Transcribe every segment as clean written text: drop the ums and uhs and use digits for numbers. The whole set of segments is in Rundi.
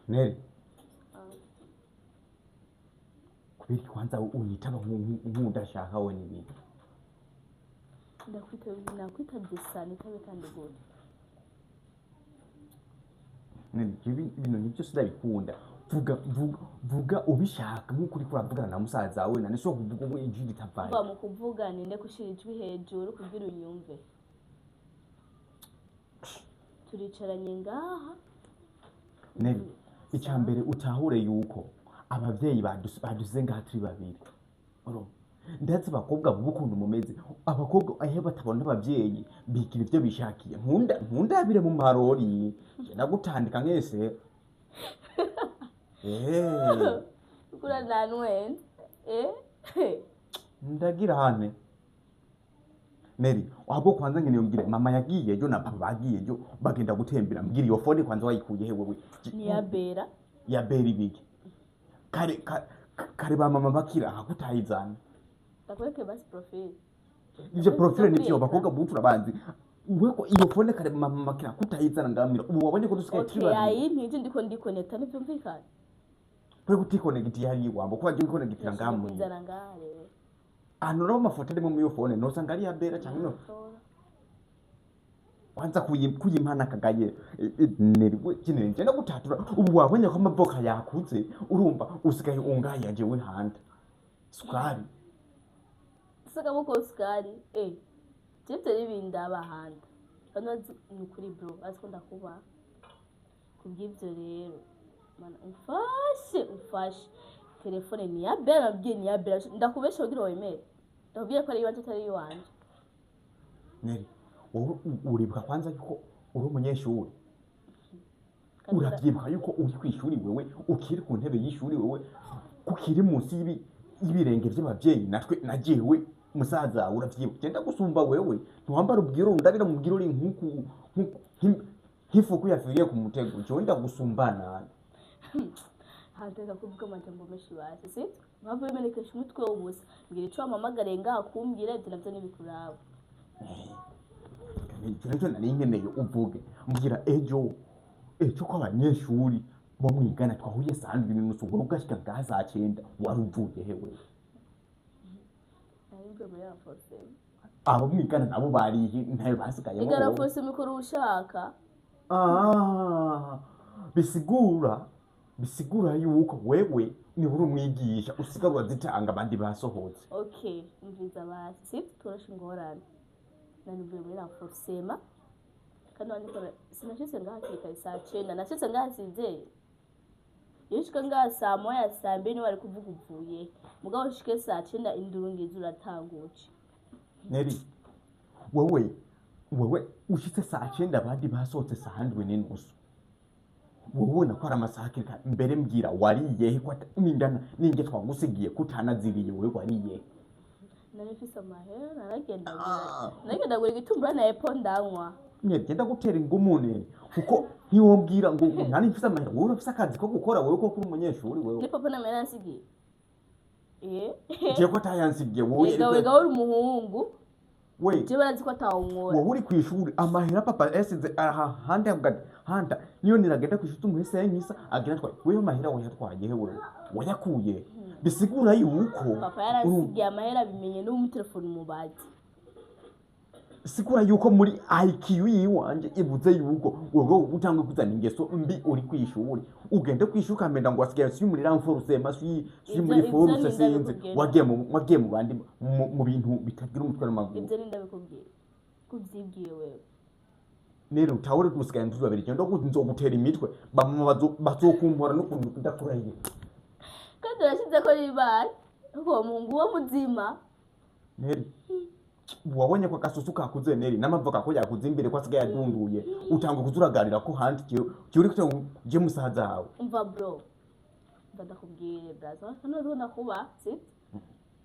Neri. Kubiri kwanza unyitaba nk'udashaka we n'ibintu. Nakwita desane tabe kandi gode. Neri ibintu nibyo sidabikunda. Vuga ubishaka nk'ukuri kuravugana na musaza wawe nane so kuvuga ngo ijwi litavaye. Mva mu kuvuga ninde kushira ijwi hejuru kugira unyumve. Turicaranye ngaha. Neri icyambere utahure yuko abavyeyi baduze ngaha turi babiri. Ndetse abakobwa b'ukuntu mumeze abakobwa ahe batabona abavyeyi bikira ivyo bishakiye nkundabire mu marori nagutandika nkese kura nanwe ndagira hane Neri wabo kwanza ngene yongire mama yagiye ejo na papa bagiye ejo bagenda gutembera mbwira iyo phone kwanza wayikuye he wewe ni yabera ibiki kare ba mama bakira akutayizana takweke basi profile ivyo profile nivyo bakobwa butu rabanzi weko iyo phone kare mama bakira akutayizana ngamira ubu wabonye ko dusigaye triba okay ayi ntije ndiko connecta nivyo mvikana kwe kuticonnect yari wabo ko waje connect ngamu nzana ngare anora amafoto ari mu iyo phone no sanga ari yabera cyangwa no kwanza kuyimana kagaye Neri we kinene ngenda gutatura ubu wabonye ko amaboka yakuze urumva usigaye ungaye aje we handa sukari saka muko sukari tete ibinda abahanda banazi nukuri bro aziko ndakuba kubw'ivyo rero mana ufashe telefone ni yabera byini yabera ndakubesha ugira wemere ndabwiye ko ari iwanje atari iwanje Neri uribuka kwanza yuko uri umunyeshuri urabyibuka yuko uri kwishuri wewe ukiri ku ntebe y'ishuri wewe kukiri munsi y'ibirenge by'abavyeyi natwe nagiwe musaza urabyibuka genda gusumba wewe ntuhambara ubwiro ndabira mu bwiro uri nkuku hifuku yafiriye ku mutego cyo ndagusumbana hateka kuvuga amajambo menshi basi si mpamvu bimenekesha umutwe w'ubusa ngira ico amamagare ngaha kumbwira ati navyo nibikuraba Cyo nari nkeneye uvuge mbwira ejo ko abanyeshuri bo mwigana twahuriye sandwi n'unusu ngo ugashika gaza 9 waruvuye hewe ayibwe muri afose abo mwigana nabo barihe ntayo basigaye mu igara fose mikuru ushaka bisigura yuko wewe ni uri umwigisha usigarwa zitanga abandi basohotse okay mviza basi turashingorana nanivuye muri afosema kandi wandikora sinashitse ngaha kika saa 9 nashitse ngaha sinzeye yishika ngaha saa 1 saa 2 wari kuvuga uvuye mugabo shike saa 9 indurungizi uratanguje Neri wewe ushitse saa 9 abandi basohotse saa 7:30 wowe nakora amasaka mbere mbwira wariye ko nindana ninge twagusigiye kutanaziriye wewe wariye narifise amahera naragenda gura igitumbura na epo ndanywa ngenda gutera ingumune kuko ntiwombwira ngo nani mfise amahera wowe urafise akazi ko gukora wewe ko kuri umunyeshuri wewe ni papa na mera nsigiye je ko tayansigiye wowe gawe uri umuhungu we je barazi ko atawunkora wowe uri kwishuri amahera papa esize handa niyo niragenda kwishuri umuhise yankisa agenda twa wewe amahera wayatwaye hewe wayakuye bisigura yuko papa yaransigiye amahera bimenye no mu telefone mubazi sigura yuko muri IQ yiwanje ibuze yuko wowe utangwe kuzana ingeso mbi uri kwishuri ugende kwishuka menda ngo asigaye si muri renforce masi si muri force sinze wagiye mu bandi mu bintu bitagira umutwe n'amaguru ibyo ninda bikubwiye kubyibwiye wewe nero utawure gusigaye ntuzo babiri cyo ndo nzogutera imitwe bazokumpora no kuntu kudakuraye kandi urashize ko ribari uwo mungu wo muzima neri wabonye ko kasusu kakuze Neri n'amavoka ko yakuze imbere ko asigaye adunduye utanga kuzuragarira ko handi cyuri ko je musaza wawe umva bro ndakubwire brazo hano runa kuba si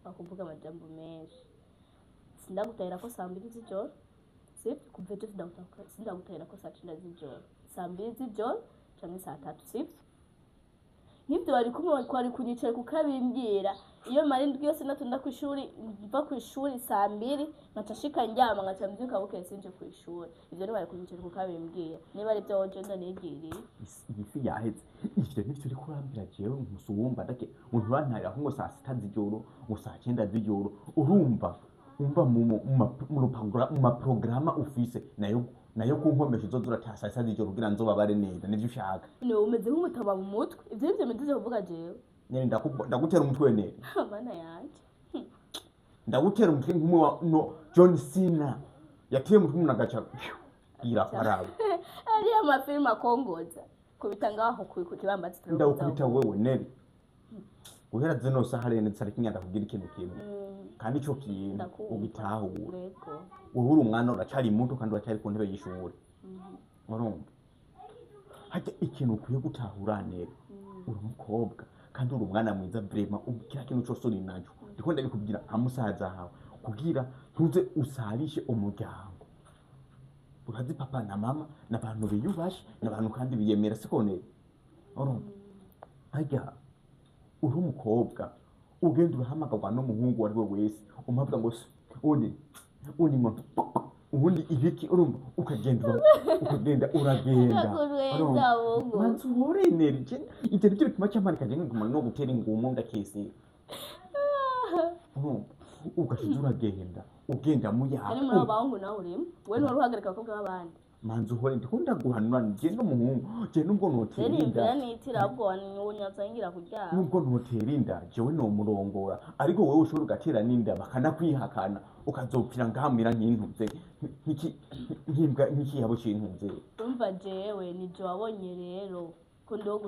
bakuvuga amajambo menshi sindagutera ko saa 2 z'ijoro si kuveje sindagutera ko saa 9 z'ijoro saa 2 z'ijoro cyangwa saa 3 si nk'ibyo kwari kunyicara kukabimbwira iyo mara indwi yose natonda ku ishuri mva ku ishuri 2:00 nkaca nshika ndyama nkaca mbyuka bukeye sinje ku ishuri ivyo ni bari kunyicara kukabimbwira niba ari byo woje ndanigiriye ifi yaheze ivyo nivyo uri kurambira jewe musumba ndake umuntu bantarira ko ngo 6:00 z'ijoro ngo 9:00 z'ijoro urumva mu maprograma ufise nayo kunkomesha uzozura tasa 6:00 z'ijoro kugira nzobabare neza nivyo ushaka ne umeze nk'umutaba mu mutwe ivyo nivyo medije kuvuga jewe nyene ndagutera umutwe neza bana yanje ndagutera umutwe nk'umwe wa John Cena yatiye umutwe umuntu agaca gira parawe ari amafilme akongoza kubitangaho ku kibambazi ndagukubita wewe neri uhera zino sahare ne tsari kinyanda kugira ikintu kimwe kandi ico kintu ubitahura wowe uri umwana uracari muto kandi uracari ku ntebe y'ishuri urumva hajya ikintu ukwiye gutahura neri uri umukobwa kandi uri umwana mwiza vrema ubikira kintu cyose uri naco ndiko ndabikubwira amusaza hawe kugira ntuze usarishe umuryango urazi papa na mama n'abantu biyubashe n'abantu kandi biyemera sikone urumva hajya uri umukobwa ugenda urahamagazwa n'umuhungu wari we wese umabwa ngo undi ngo ubundi ibiki urumva ukagenda uragenda manzu hore energy icyo cyo bituma cyamanika je nguma no gutera ingumu ndakese ugashize uragenda ugenda muyaha ari muri abahungu nawe urimo we nturuhagarika abakobwa b'abandi manzu hore ndikunda guhanura je n'umuhungu je nubwo noterinda nitira ahubwo wanyazangira kuryama nubwo noterinda jewe no murongora ariko wowe ushobora ugatera ninda bakana kwihakana ukazopfira ngahamira nk'intuze nk'ikihabo c'intuze umva jewe nije wabonye rero ko ndo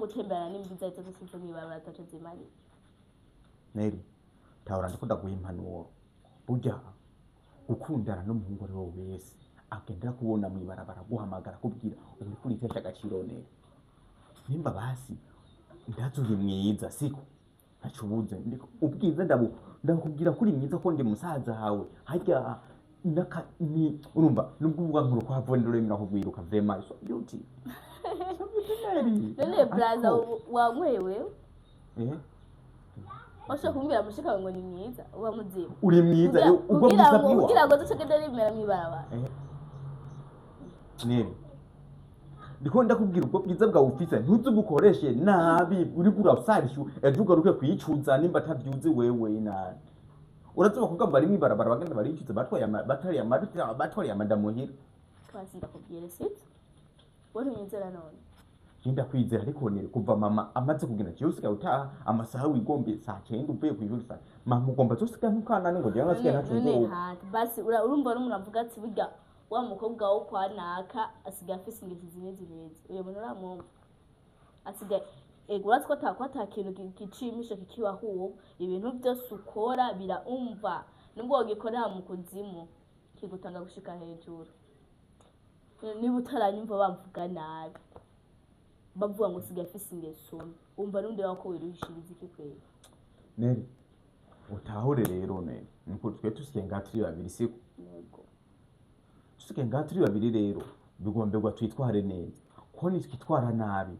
gutembera n'imbiza zose sinzo mwibara ataco zimari Neri tahora ndikunda guha impanuro burya ukundana n'umuhungu ari wowe wese agendera kubona mwibarabara guhamagara kubwira uri kuri tesha agaciro neza nimba basi ndazuri mwiza siko ntacubuze ndiko ubwiza ndakubwira kuri mwiza ko ndi musaza hawe hajya ni urumva nubwo uvuga nkuru kwa vondero imira kugwiruka vrema so beauty none blaza wamwewe Osho kumbira mushika ngo ni mwiza uba muzimu uri mwiza yo ubwo mwiza bwiwa kugira ngo ducegede rimera mwibarabara Neri ndiko ndakubwira ubwo bwiza bwawe ufise ntuzi gukoreshe nabi uri kurasarishu ejuga ruke kwicuza nimba atavyuze wewe nani urazuba kuga bari mwibarabara bagenda bari icuza batwari amadamu hira twasi ndakubwira sitse wowe nyizera none Kinda kwizera ariko Neri kuva mama amaze kugenda cyose utaha amasaha wigombe 9:00 uvuye kw'ijuru sa mama ugomba zosiga nk'ukana ngo je ngasiga nacyo basi urumva n'umuntu avuga ati burya wa mukobwa wo kwa naka asiga afise ingeso zimeze uyo muntu uramwumva asiga uratse ko atakwata kintu gicimisha kikibaho ibintu byose ukora biraumva nubwo wogikorera mu kuzimu kigutanga gushika hejuru niba utaranyumva bamvuga nabi bavuga ngo siga afise ingeso umva nundi wako wiruhishiriza iki kwera Neri utahure rero Neri nuko twe tusikenga turi babiri siko yego tusikenga turi babiri rero bigomberwa twitware neza ko nitwitwara nabi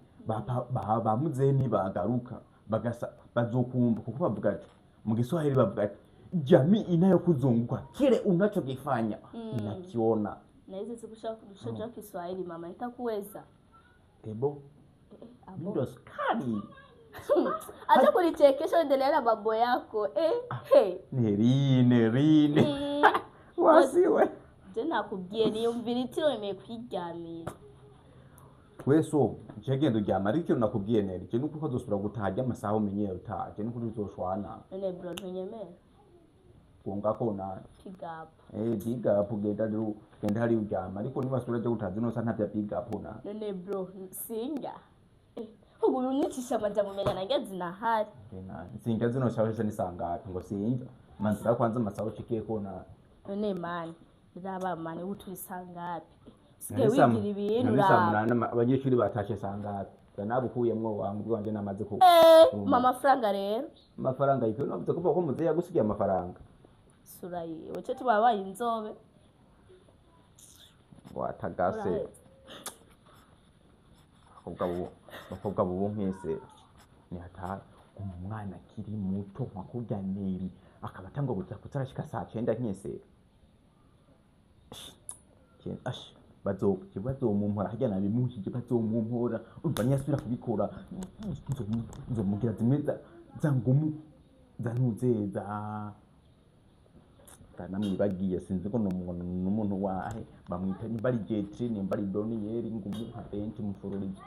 bamuze nibagaruka bagasa bazokumva kuko bavuga ati mu Kiswahili bavuga ati jamii inayokuzunguka kile unachokifanya inakiona na hizi sikushaja Kiswahili mama itakuweza ebo ndio skani acha kulichekesha endelea na mambo yako Neri wasiwe je nakubwiye niyo mviritiro imekwiryamira weso jegendo ryama ariko nakubwiye Neri je nuko dosubira gutajya amasaha umenye utaje nuko uzoshwana none bro ntunyemera kunga kona kigapo bigapo genda hari uryama ariko nibasubira je gutazi no santavya bigapo na none bro singa ubu unicisha amajambo menya nageze nahari singa zino shawesha nisangapi ngo singa manzira kwanza masaho cikiye kona none mani ndaba mani uturi sangapi sike wigira ibintu raba abanyeshuri batashe sangapi yanabukuyemwo wangu bwanje namaze ko mama franga rero amafaranga yiko no byo ko muze yagusigiye amafaranga surayi wace tubabaye inzobe watagase abakobwa bubu mwese ni hatari umwana akiri muto nka kurya Neri akaba atangwa kutarashika saa 9 nkese bazomumpora harya nabimuhije bazomumpora umva ntiyasubira kubikora nzomugira zimwe za ngumu zanuzeza namwibagiye sinzi ko n'umuntu wahe bamwita nimba ari Jetri nimba ari Doniyeri ngumu nka benshi mufururize